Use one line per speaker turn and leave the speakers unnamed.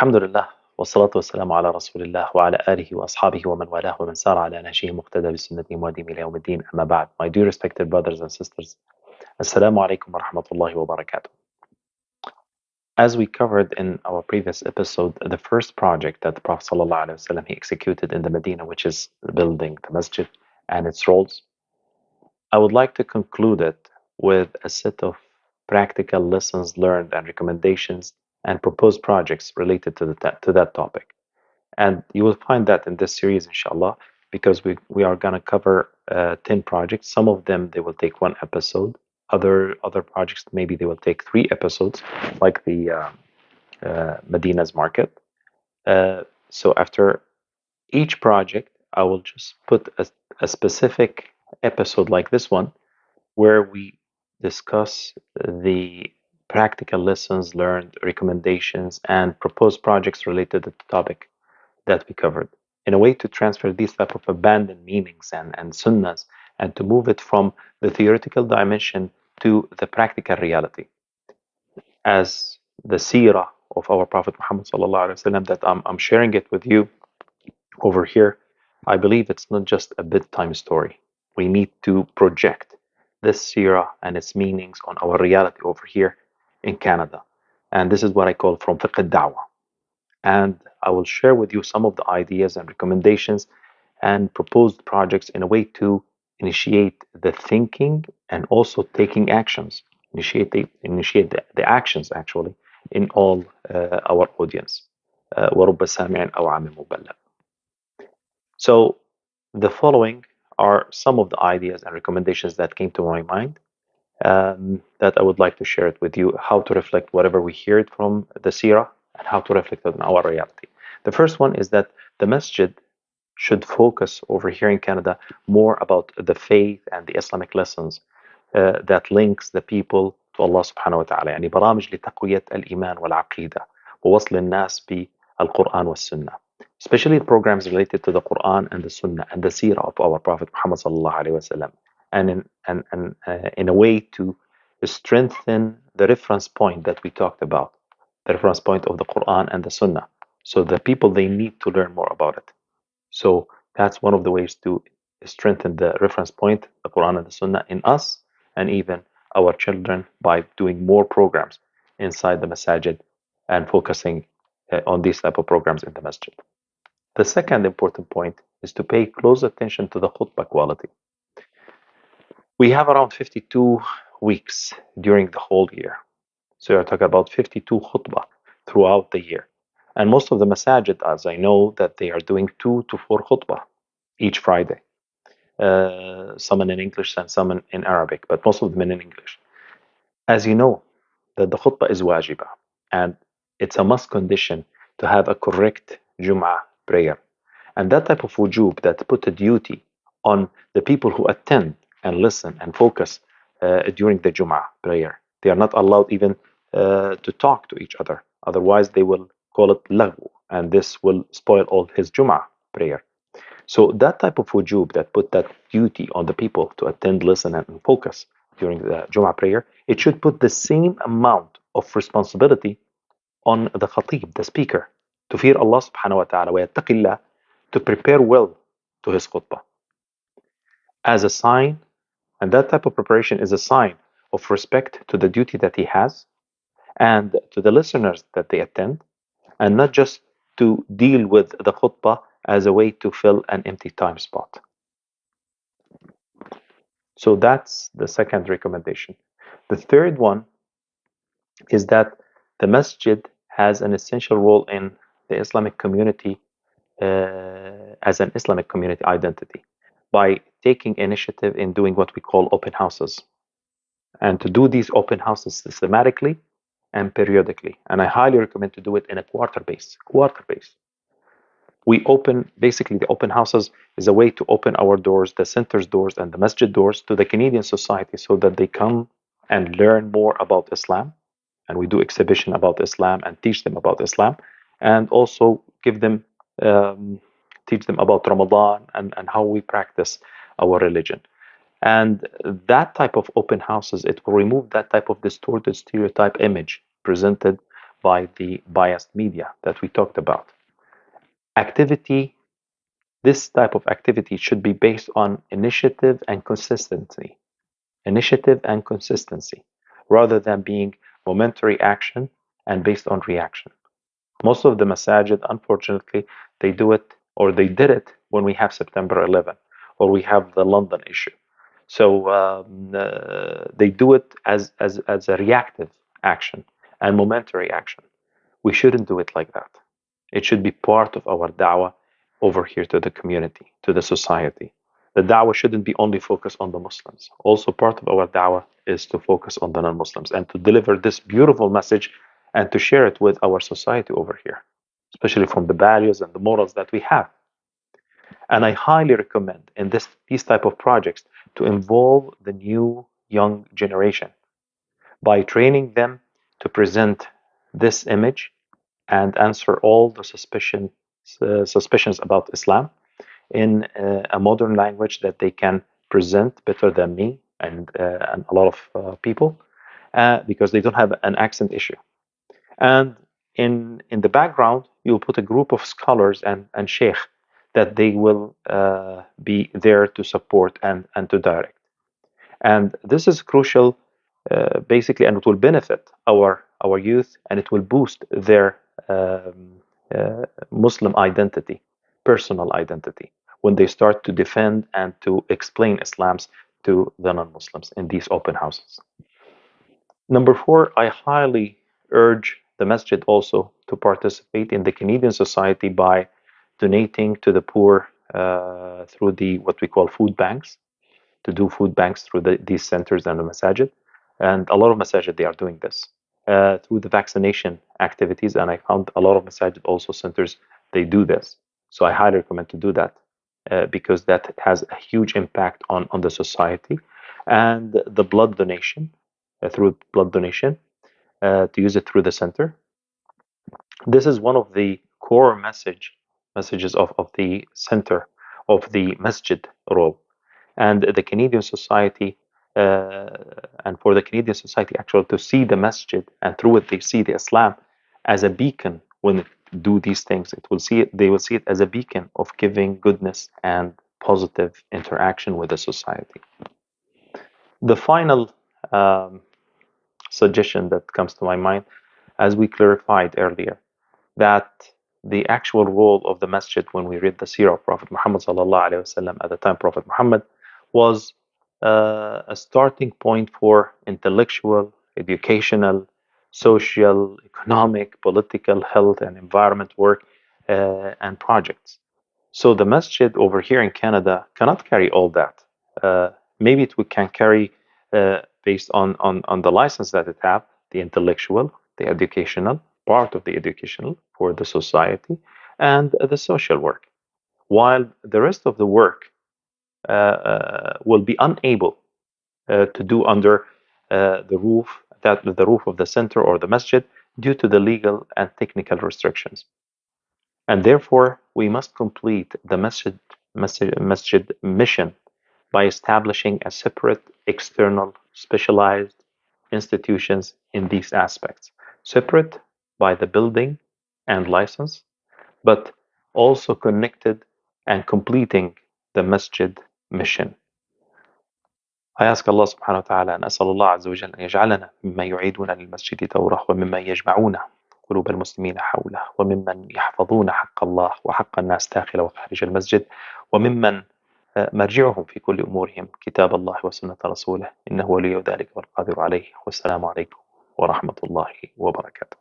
الحمد لله والصلاة والسلام على رسول الله وعلى آله وأصحابه ومن والاه ومن سار على نهجه مقتدى بسنته مودين إلى يوم الدين أما بعد. My dear respected brothers and sisters, Assalamu alaikum wa rahmatullahi wa barakatuh. As we covered in our previous episode, the first project that the Prophet ﷺ he executed in the Medina, which is building the Masjid and its roles, I would like to conclude it with a set of practical lessons learned and recommendations and proposed projects related to that topic. And you will find that in this series, inshallah, because we are going to cover 10 projects. Some of them, they will take one episode. Other projects, maybe they will take 3 episodes, like the Medina's market. So after each project, I will just put a specific episode like this one, where we discuss the practical lessons learned, recommendations, and proposed projects related to the topic that we covered, in a way to transfer these type of abandoned meanings and sunnahs, and to move it from the theoretical dimension to the practical reality. As the seerah of our Prophet Muhammad ﷺ that I'm sharing it with you over here, I believe it's not just a bedtime story. We need to project this seerah and its meanings on our reality over here in Canada. And this is what I call from fiqh al-da'wah. And I will share with you some of the ideas and recommendations and proposed projects in a way to initiate the thinking and also taking actions. Initiate the actions actually in all our audience. وَرُبَّ سَامِعٍ أَوْ عَامٍ مُبَلَّغٍ. So the following are some of the ideas and recommendations that came to my mind, that I would like to share it with you, how to reflect whatever we heard from the seerah and how to reflect it on our reality. The first one is that the masjid should focus over here in Canada more about the faith and the Islamic lessons that links the people to Allah subhanahu wa ta'ala. يعني برامج لتقوية الإيمان والعقيدة ووصل الناس بالقرآن والسنة. Especially programs related to the Quran and the Sunnah and the seerah of our Prophet Muhammad sallallahu alaihi wasallam, and in a way to strengthen the reference point that we talked about, the reference point of the Quran and the Sunnah. So the people, they need to learn more about it. So that's one of the ways to strengthen the reference point, the Quran and the Sunnah, in us and even our children, by doing more programs inside the Masjid and focusing on these type of programs in the Masjid. The second important point is to pay close attention to the khutbah quality. We have around 52 weeks during the whole year. So you're talking about 52 khutbah throughout the year. And most of the masajid, as I know, that they are doing 2 to 4 khutbah each Friday. Some in English and some in Arabic, but most of them in English. As you know, that the khutbah is wajibah, and it's a must condition to have a correct Juma prayer. And that type of wujub, that put a duty on the people who attend and listen and focus during the Juma prayer. They are not allowed even to talk to each other. Otherwise, they will call it laghu, and this will spoil all his Juma prayer. So that type of wujub, that put that duty on the people to attend, listen, and focus during the Juma prayer, it should put the same amount of responsibility on the khatib, the speaker, to fear Allah subhanahu wa ta'ala, وَيَتَّقِ to prepare well to his khutbah. As a sign, and that type of preparation is a sign of respect to the duty that he has and to the listeners that they attend, and not just to deal with the khutbah as a way to fill an empty time spot. So that's the second recommendation. The third one is that the masjid has an essential role in the Islamic community as an Islamic community identity, by taking initiative in doing what we call open houses, and to do these open houses systematically and periodically. And I highly recommend to do it in a quarter base. We open, basically the open houses is a way to open our doors, the center's doors and the masjid doors, to the Canadian society, so that they come and learn more about Islam. And we do exhibition about Islam and teach them about Islam, and also give them teach them about Ramadan and how we practice our religion. And that type of open houses, it will remove that type of distorted stereotype image presented by the biased media that we talked about. Activity, this type of activity should be based on initiative and consistency. Initiative and consistency, rather than being momentary action and based on reaction. Most of the masajid, unfortunately, they do it, or they did it when we have September 11, or we have the London issue. So they do it as a reactive action and momentary action. We shouldn't do it like that. It should be part of our da'wah over here to the community, to the society. The da'wah shouldn't be only focused on the Muslims. Also, part of our da'wah is to focus on the non-Muslims and to deliver this beautiful message and to share it with our society over here, especially from the values and the morals that we have. And I highly recommend in these type of projects to involve the new young generation by training them to present this image and answer all the suspicions about Islam in a modern language that they can present better than me and a lot of people because they don't have an accent issue. And in the background, you'll put a group of scholars and sheikh that they will be there to support and to direct. And this is crucial, basically, and it will benefit our youth, and it will boost their Muslim identity, personal identity, when they start to defend and to explain Islams to the non-Muslims in these open houses. Number 4, I highly urge the Masjid also to participate in the Canadian society by donating to the poor through what we call food banks, to do food banks through these centers and the Masjid. And a lot of Masjid, they are doing this. Through the vaccination activities, and I found a lot of Masjid also centers, they do this. So I highly recommend to do that because that has a huge impact on the society. And the blood donation, through blood donation, to use it through the center. This is one of the core messages of the center, of the Masjid role. And the Canadian society, and for the Canadian society actually to see the Masjid, and through it they see the Islam as a beacon. When they do these things, they will see it as a beacon of giving goodness and positive interaction with the society. The final suggestion that comes to my mind, as we clarified earlier, that the actual role of the Masjid, when we read the seerah of Prophet Muhammad ﷺ, at the time Prophet Muhammad was a starting point for intellectual, educational, social, economic, political, health, and environment work and projects. So the Masjid over here in Canada cannot carry all that. Maybe it can carry based on the license that it have, the intellectual, the educational, part of the educational for the society, and the social work, while the rest of the work will be unable to do under the roof of the center or the Masjid due to the legal and technical restrictions. And therefore, we must complete the Masjid mission by establishing a separate, external, specialized institutions in these aspects, separate by the building and license, but also connected and completing the Masjid mission. I ask Allah subhanahu wa ta'ala and أسأل الله عز وجل أن يجعلنا مما يعيدون للمسجد دوره ومما يجمعون قلوب المسلمين حوله وممن يحفظون حق الله وحق الناس داخل وخارج المسجد وممن مرجعهم في كل أمورهم كتاب الله وسنة رسوله إنه ولي ذلك والقادر عليه والسلام عليكم ورحمة الله وبركاته.